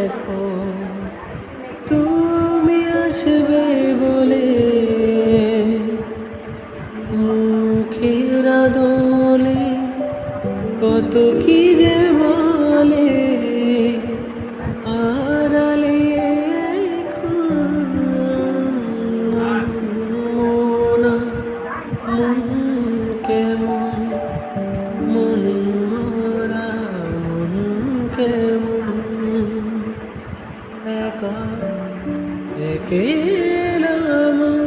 এখন তুমি আসবে বলে মুখের আদলে কত কি যে বলে আড়ালে মোনা মন কেমন মন মরা মন কেমন একা একেলা মন